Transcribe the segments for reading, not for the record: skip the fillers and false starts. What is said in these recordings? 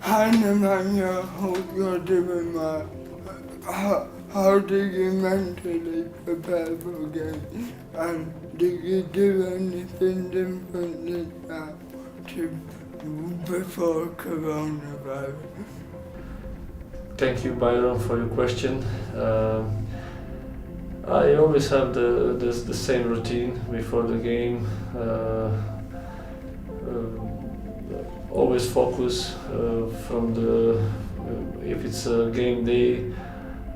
Hi Nemanja, hope you're doing well. How do you mentally prepare for a game? And do you do anything differently now to before coronavirus? Thank you, Byron, for your question. I always have the same routine before the game. Always focus from the if it's a game day.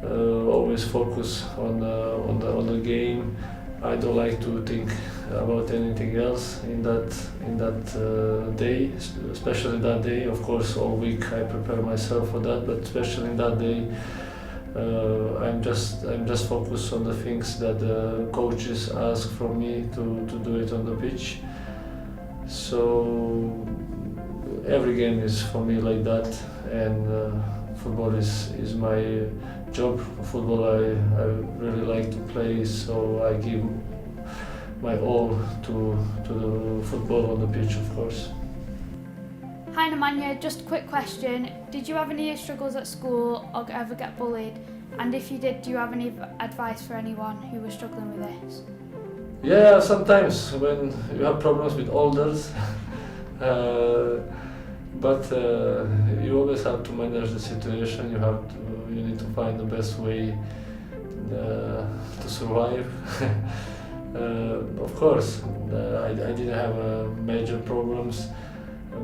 Always focus on the game. I don't like to think about anything else in that day, especially that day. Of course, all week I prepare myself for that, but especially in that day, I'm just focused on the things that the coaches ask from me to do it on the pitch. So every game is for me like that, and football is my job. Football I really like to play, so I give my all to the football on the pitch, of course. Hi Nemanja, just a quick question. Did you have any struggles at school or ever get bullied? And if you did, do you have any advice for anyone who was struggling with this? Yeah, sometimes when you have problems with elders, but you always have to manage the situation. You need to find the best way to survive. Of course, I didn't have major problems,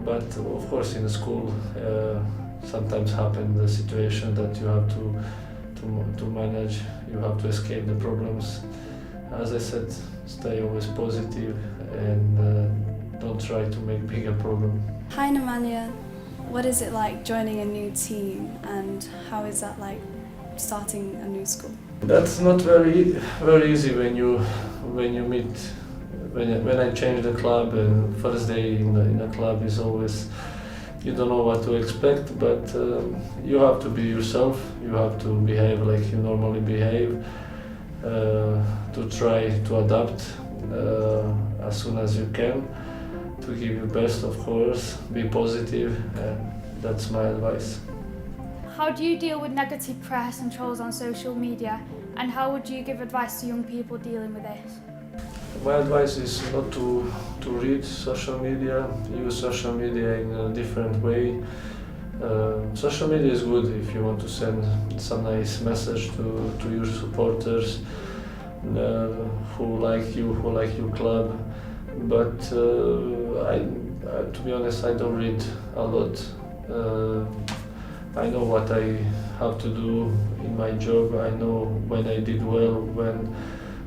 but of course in school sometimes happen the situation that you have to manage. You have to escape the problems. As I said, stay always positive and don't try to make bigger problem. Hi Nemanja, what is it like joining a new team and how is that like starting a new school? That's not very easy when you meet. When I change the club, and first day in the club is always, you don't know what to expect, but you have to be yourself. You have to behave like you normally behave, to try to adapt as soon as you can, to give your best, of course, be positive, and that's my advice. How do you deal with negative press and trolls on social media? And how would you give advice to young people dealing with this? My advice is not to read social media, use social media in a different way. Social media is good if you want to send some nice message to your supporters who like you, who like your club. But to be honest, I don't read a lot. I know what I have to do in my job. I know when I did well, when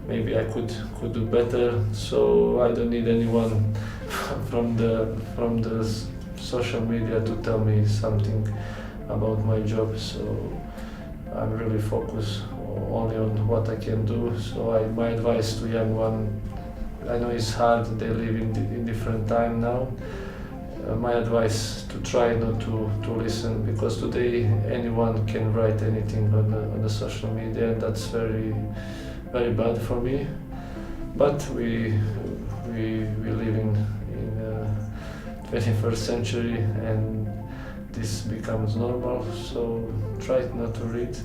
maybe I could do better. So I don't need anyone from the social media to tell me something about my job. So I'm really focused only on what I can do. So my advice to young one, I know it's hard. They live in different time now. My advice to try not to listen, because today anyone can write anything on the social media, and that's very bad for me. But we live in 21st century, and this becomes normal. So try not to read.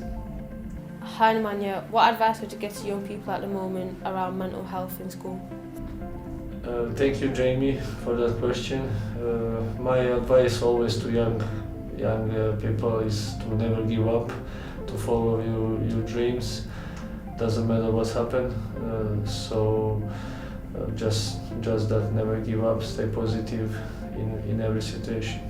Hi Nemanja, what advice would you give to young people at the moment around mental health in school? Thank you, Jamie, for that question. My advice always to young people is to never give up, to follow your dreams. Doesn't matter what's happened. So just that, never give up, stay positive in every situation.